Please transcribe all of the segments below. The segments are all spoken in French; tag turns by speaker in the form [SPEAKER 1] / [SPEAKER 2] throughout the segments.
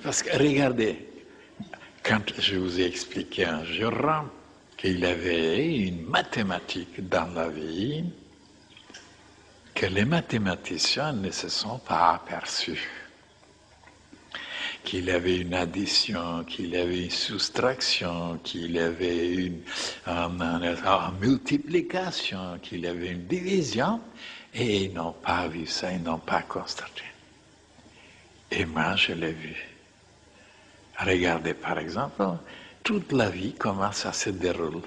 [SPEAKER 1] Parce que regardez, quand je vous ai expliqué un jour qu'il avait une mathématique dans la vie, que les mathématiciens ne se sont pas aperçus, qu'il avait une addition, qu'il avait une soustraction, qu'il avait une multiplication, qu'il avait une division, et ils n'ont pas vu ça, ils n'ont pas constaté. Et moi, je l'ai vu. Regardez, par exemple, toute la vie, comment ça se déroule.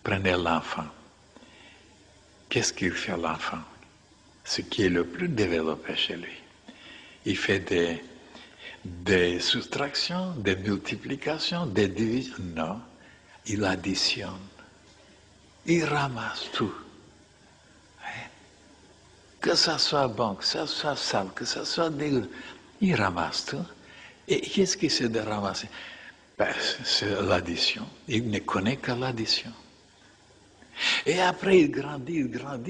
[SPEAKER 1] Prenez l'enfant. Qu'est-ce qu'il fait l'enfant? Ce qui est le plus développé chez lui. Il fait des soustractions, des multiplications, des divisions. Non, il additionne. Il ramasse tout. Que ça soit bon, que ça soit sale, que ça soit dégueu. Il ramasse tout. Et qu'est-ce qu'il sait de ramasser? Ben, c'est l'addition. Il ne connaît que l'addition. Et après, il grandit,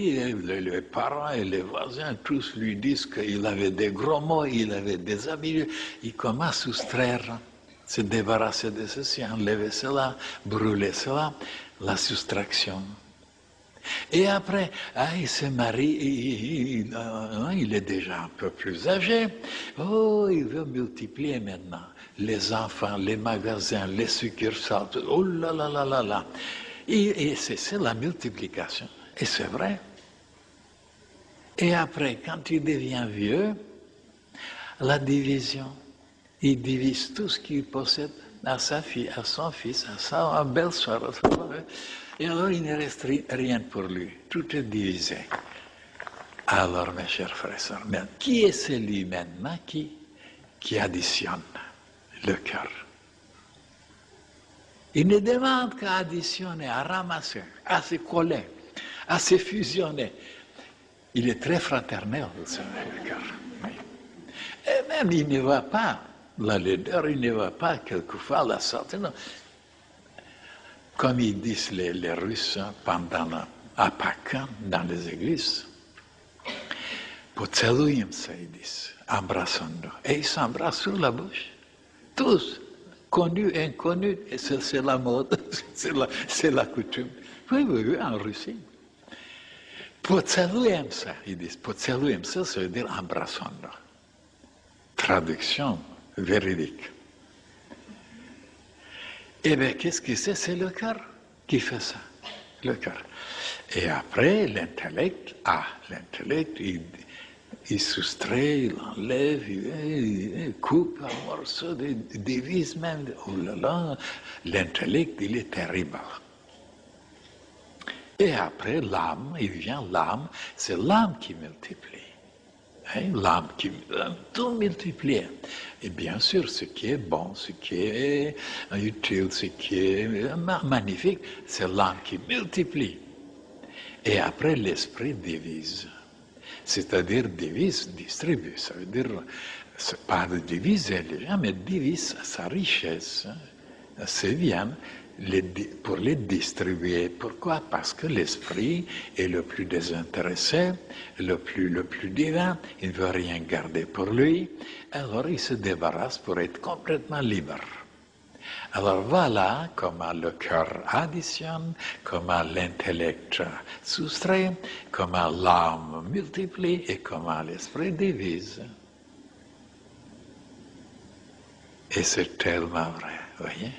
[SPEAKER 1] et les parents et les voisins, tous lui disent qu'il avait des gros mots, il avait des habits. Il commence à soustraire, se débarrasser de ceci, enlever cela, brûler cela, la soustraction. Et après, il se marie, il est déjà un peu plus âgé. Oh, il veut multiplier maintenant les enfants, les magasins, les succursales. Oh là là là là là. Et c'est la multiplication. Et c'est vrai. Et après, quand il devient vieux, la division. Il divise tout ce qu'il possède à sa fille, à son fils, à sa belle-sœur. Et alors, il ne reste rien pour lui. Tout est divisé. Alors, mes chers frères et sœurs, qui est celui maintenant qui additionne le cœur? Il ne demande qu'à additionner, à ramasser, à se coller, à se fusionner. Il est très fraternel, vous savez, le cœur. Et même, il ne va pas, la laideur, il ne va pas quelquefois à la sortie. Non. Comme ils disent les Russes pendant à Pâques, dans les églises, pocelujemся, ils disent, embrassando. Et ils s'embrassent sur la bouche, tous. Connu, inconnu, c'est la mode, c'est la coutume. Oui, en Russie. Pocelujemся, ils disent. Pocelujemся, ça veut dire embrassando. Traduction véridique. Eh bien, qu'est-ce que c'est? C'est le cœur qui fait ça. Le cœur. Et après, l'intellect, il soustrait, il enlève, il coupe un morceau, il divise même. Oh là là, l'intellect, il est terrible. Et après, l'âme, il vient l'âme, c'est l'âme qui multiplie. L'âme qui tout multiplie. Et bien sûr, ce qui est bon, ce qui est utile, ce qui est magnifique, c'est l'âme qui multiplie. Et après, l'esprit divise. C'est-à-dire divise, distribue. Ça veut dire, c'est pas de diviser les gens, mais divise sa richesse. C'est bien pour les distribuer. Pourquoi? Parce que l'esprit est le plus désintéressé, le plus divin. Il ne veut rien garder pour lui. Alors il se débarrasse pour être complètement libre. Alors voilà comment le cœur additionne, comment l'intellect soustrait, comment l'âme multiplie et comment l'esprit divise. Et c'est tellement vrai, vous voyez?